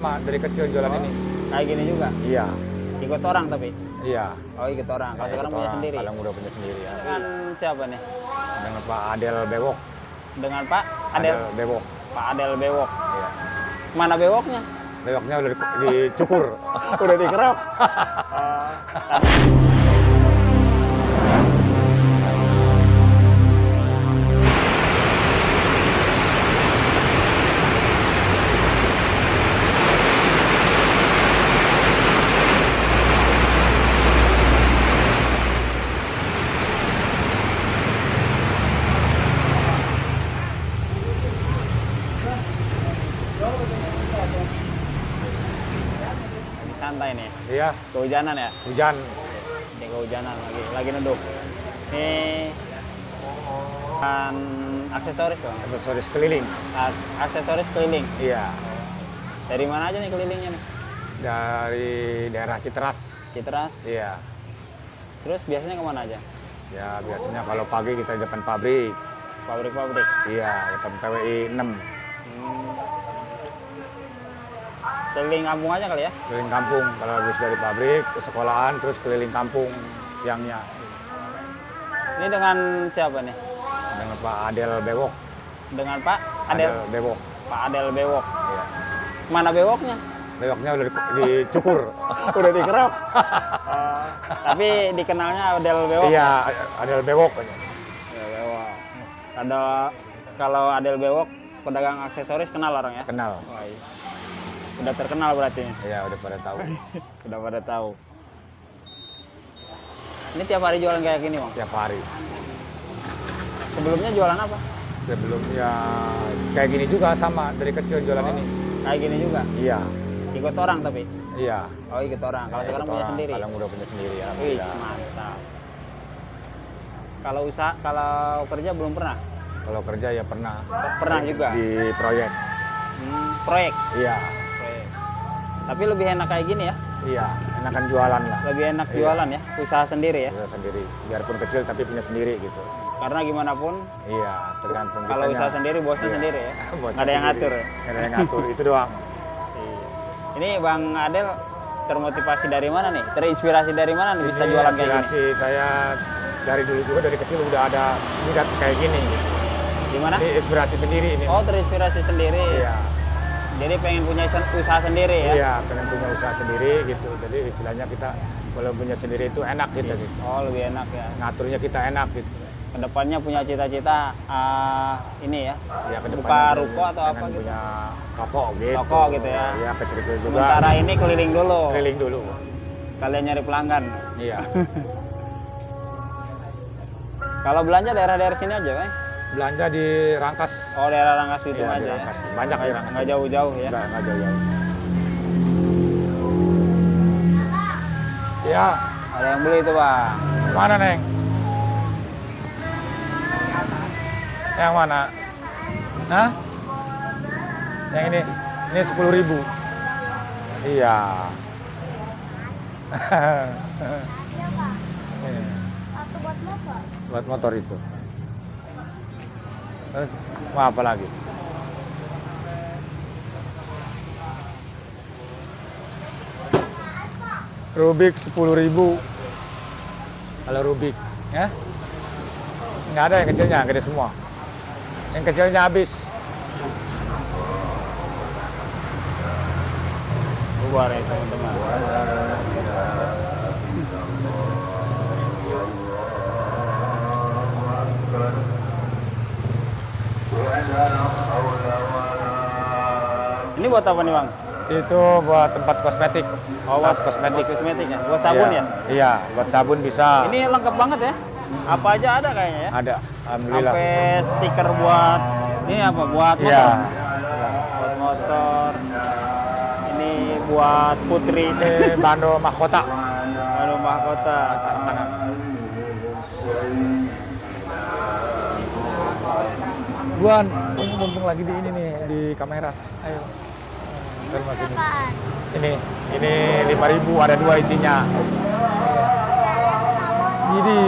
Dari kecil jualan ini. Kayak gini juga? Iya. Ikut orang tapi? Iya. Oh, ikut orang. Kalau sekarang punya sendiri? Kalau udah punya sendiri ya. Dengan siapa nih? Dengan Pak Adel Bewok. Dengan Pak Adel? Bewok. Pak Adel Bewok. Iya. Mana bewoknya? Bewoknya udah dicukur. Udah dikerok. Lagi santai nih. Iya. Kehujanan ya? Hujan. Ini kehujanan lagi neduh. Ini kan aksesoris kok. Aksesoris keliling. Aksesoris keliling. Iya. Dari mana aja nih kelilingnya nih? Dari daerah Citeras. Citeras. Iya. Terus biasanya kemana aja? Ya biasanya kalau pagi kita di depan pabrik. Pabrik-pabrik. Iya, depan PWI 6. Keliling kampung aja kali ya? Keliling kampung. Kalau habis dari pabrik ke sekolahan terus keliling kampung siangnya. Ini dengan siapa nih? Dengan Pak Adel Bewok. Dengan Pak Adel? Bewok. Pak Adel Bewok. Iya. Mana bewoknya? Bewoknya udah dicukur. Udah dikerok. Tapi dikenalnya Adel Bewok. Iya, Adel Bewok. Ya, bewok. Kalau Adel Bewok, pedagang aksesoris kenal orang ya? Kenal. Wah, iya. Udah terkenal berarti. Iya, udah pada tahu. Udah pada tahu. Ini tiap hari jualan kayak gini, Bang? Tiap hari. Sebelumnya jualan apa? Sebelumnya kayak gini juga sama, dari kecil jualan ini. Kayak gini juga? Iya. Ikut orang tapi? Iya. Oh, ikut orang. Kalau sekarang punya sendiri? Kalau udah punya sendiri, Wih, alhamdulillah. mantap. Kalau kerja belum pernah? Kalau kerja ya pernah. Pernah juga? Di proyek. Proyek? Iya. Proyek. Tapi lebih enak kayak gini ya? Iya, enakan jualan lah. Lebih enak jualan ya? Usaha sendiri ya? Usaha sendiri. Biarpun kecil tapi punya sendiri gitu. Karena gimana pun, Iya, tergantung kalau kitanya. usaha sendiri, bosnya Iya. sendiri ya? Bosnya Nggak ada yang sendiri. ngatur ya? Nggak ada yang ngatur, itu doang. Iya. Ini Bang Adel termotivasi dari mana nih? Terinspirasi dari mana nih bisa Ini jualan kayak gini? inspirasi saya dari dulu juga, dari kecil udah ada minat kayak gini. Gitu. Gimana? Ini inspirasi sendiri ini. Oh, terinspirasi sendiri. Iya. Jadi pengen punya usaha sendiri ya? Iya, pengen punya usaha sendiri gitu. Jadi istilahnya kita kalau punya sendiri itu enak gitu. Gitu. Oh, lebih enak ya. Ngaturnya kita enak gitu. Kedepannya punya cita-cita ini ya? Ya, Buka ruko atau apa gitu? Punya toko gitu. Toko gitu ya? Iya, kecil-kecil juga. Sementara ini keliling dulu? Keliling dulu. Sekalian nyari pelanggan? Iya. Kalau belanja daerah-daerah sini aja, Bang? Belanja di Rangkas. Oh, daerah Rangkas Bitung Iya, di aja Rangkas. ya? Banyak di Rangkas. Nggak jauh-jauh ya? Nggak jauh-jauh. Ya. Ada yang beli itu, Bang. Mana, Neng? Yang mana? Hah? Yang ini? Ini 10.000. Iya. Atau buat motor? Buat motor itu. Terus mau apa lagi? Rubik 10.000. Kalau Rubik, ya? Nggak ada yang kecilnya, gede semua. Yang kecilnya habis. Bubar ya, teman-teman. Ini buat apa nih, Bang? Itu buat tempat kosmetik. Oh, buat kosmetik. kosmetik ya? Buat sabun Iya. ya? Iya, buat sabun bisa. Ini lengkap banget ya? Apa aja ada kayaknya ya? Ada, alhamdulillah. Sampai stiker buat ini apa? Buat motor. Iya. Buat motor. Ini buat putri. Bando mahkota. Aduh, mahkota. Anak-anak. Buan, mumpung lagi di ini nih, di kamera. Ayo. Terima kasih. Apaan? Ini 5.000, ada 2 isinya. Jadi